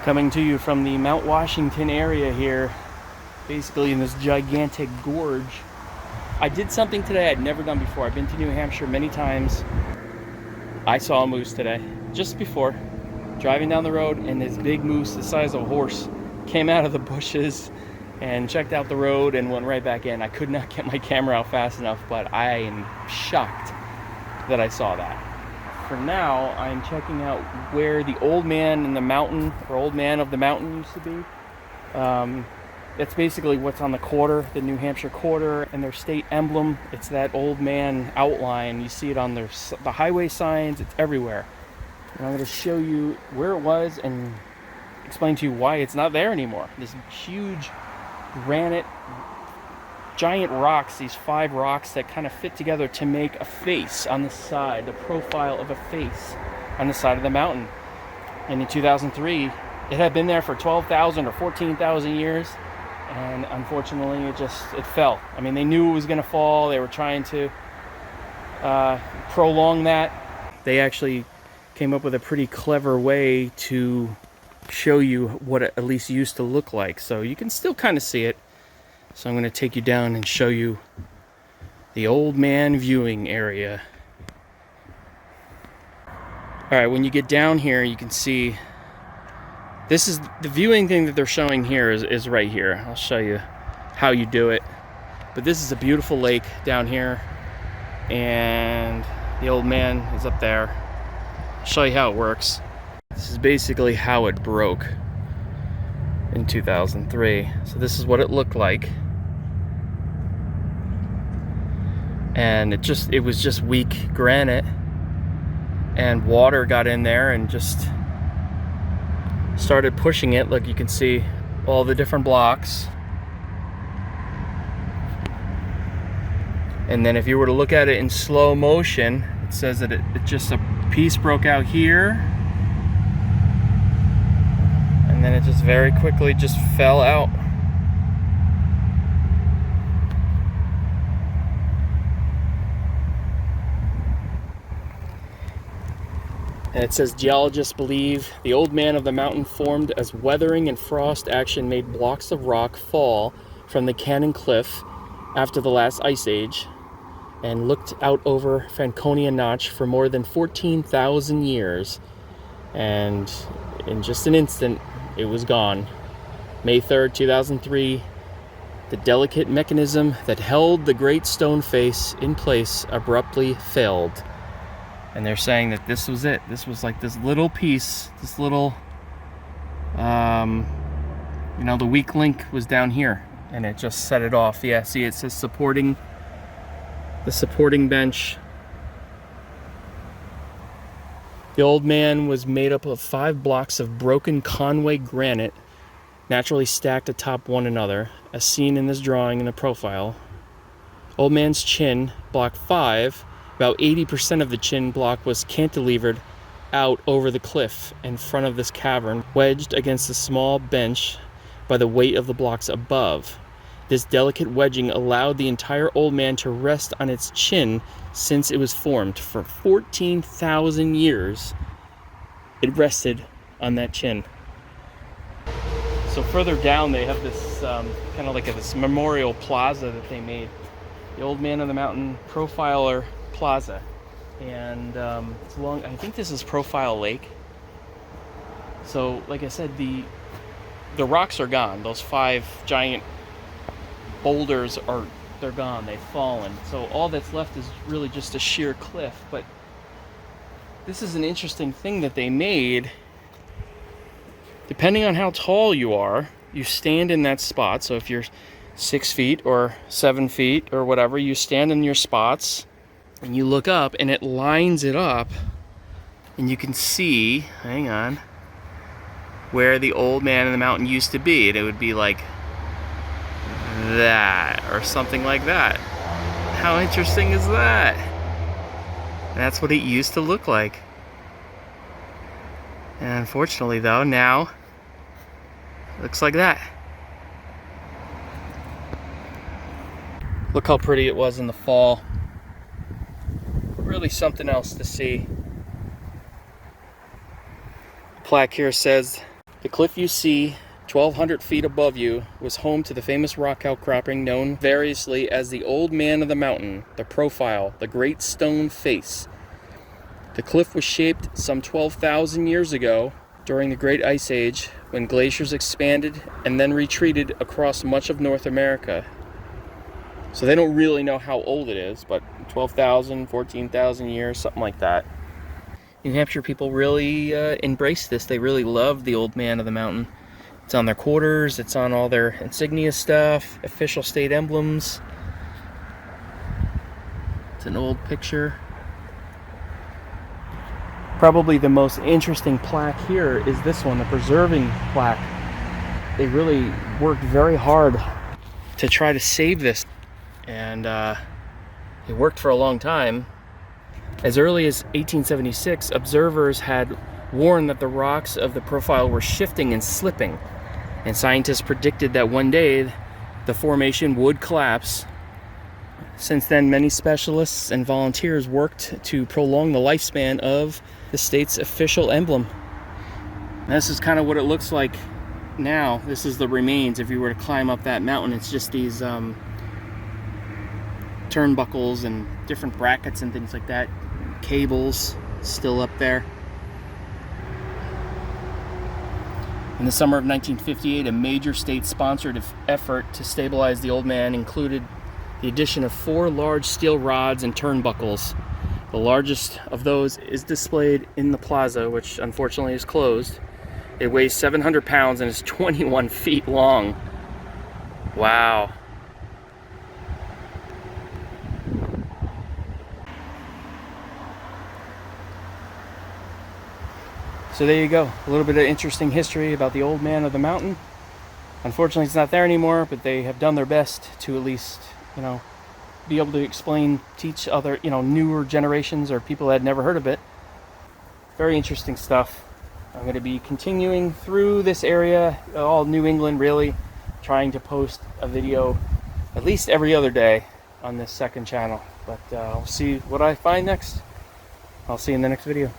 Coming to you from the Mount Washington area here, basically in this gigantic gorge. I did something today I'd never done before. I've been to New Hampshire many times. I saw a moose today, just before, driving down the road, and this big moose the size of a horse came out of the bushes and checked out the road and went right back in. I could not get my camera out fast enough, but I am shocked that I saw that. For now, I'm checking out where the old man in the mountain, or old man of the mountain, used to be. That's basically what's on the quarter, the New Hampshire quarter, and their state emblem. It's that old man outline. You see it on the highway signs. It's everywhere. And I'm going to show you where it was and explain to you why it's not there anymore. This huge granite, giant rocks, these 5 rocks that kind of fit together to make a face on the side, the profile of a face on the side of the mountain. And in 2003, it had been there for 12,000 or 14,000 years, and unfortunately it fell. I mean, they knew it was going to fall. They were trying to prolong that. They actually came up with a pretty clever way to show you what it at least used to look like, so you can still kind of see it. So I'm going to take you down and show you the old man viewing area. Alright, when you get down here, you can see this is the viewing thing that they're showing here is right here. I'll show you how you do it. But this is a beautiful lake down here, and the old man is up there. I'll show you how it works. This is basically how it broke in 2003. So this is what it looked like. And it was just weak granite, and water got in there and just started pushing it. Look, you can see all the different blocks. And then if you were to look at it in slow motion, it says that it just a piece broke out here, and then it just very quickly just fell out. And it says, geologists believe the old man of the mountain formed as weathering and frost action made blocks of rock fall from the Cannon Cliff after the last ice age, and looked out over Franconia Notch for more than 14,000 years. And in just an instant, it was gone. May 3rd, 2003, the delicate mechanism that held the great stone face in place abruptly failed. And they're saying that this was it. This was like this little piece, this little, the weak link was down here, and it just set it off. Yeah, see, it says the supporting bench. The old man was made up of 5 blocks of broken Conway granite, naturally stacked atop one another, as seen in this drawing in the profile. Old man's chin, block 5, about 80% of the chin block was cantilevered out over the cliff in front of this cavern, wedged against a small bench by the weight of the blocks above. This delicate wedging allowed the entire old man to rest on its chin since it was formed. For 14,000 years, it rested on that chin. So further down, they have this kind of like this memorial plaza that they made. The Old Man of the Mountain Profiler Plaza. And it's along, I think this is Profile Lake. So, like I said, the rocks are gone. Those 5 giant boulders they're gone. They've fallen. So all that's left is really just a sheer cliff. But this is an interesting thing that they made. Depending on how tall you are, you stand in that spot. So if you're 6 feet or 7 feet or whatever, you stand in your spots and you look up, and it lines it up, and you can see, hang on, where the old man in the mountain used to be. And it would be like that or something like that. How interesting is that? And that's what it used to look like. And unfortunately, though, now it looks like that. Look how pretty it was in the fall. Really something else to see. The plaque here says The cliff you see 1,200 feet above you was home to the famous rock outcropping known variously as the Old Man of the Mountain, the Profile, the Great Stone Face. The cliff was shaped some 12,000 years ago during the Great Ice Age, when glaciers expanded and then retreated across much of North America. So they don't really know how old it is, but 12,000, 14,000 years, something like that. New Hampshire people really embrace this. They really love the Old Man of the Mountain. It's on their quarters, it's on all their insignia stuff, official state emblems. It's an old picture. Probably the most interesting plaque here is this one, the preserving plaque. They really worked very hard to try to save this, and it worked for a long time. As early as 1876, observers had warned that the rocks of the profile were shifting and slipping, and scientists predicted that one day the formation would collapse. Since then, many specialists and volunteers worked to prolong the lifespan of the state's official emblem. And this is kind of what it looks like now. This is the remains. If you were to climb up that mountain, it's just these turnbuckles and different brackets and things like that. Cables still up there. In the summer of 1958, a major state-sponsored effort to stabilize the Old Man included the addition of 4 large steel rods and turnbuckles. The largest of those is displayed in the plaza, which unfortunately is closed. It weighs 700 pounds and is 21 feet long. Wow. So there you go, a little bit of interesting history about the Old Man of the Mountain. Unfortunately, it's not there anymore, but they have done their best to at least, be able to explain, teach other, newer generations or people that had never heard of it. Very interesting stuff. I'm going to be continuing through this area, all New England really, trying to post a video at least every other day on this second channel. But we'll see what I find next. I'll see you in the next video.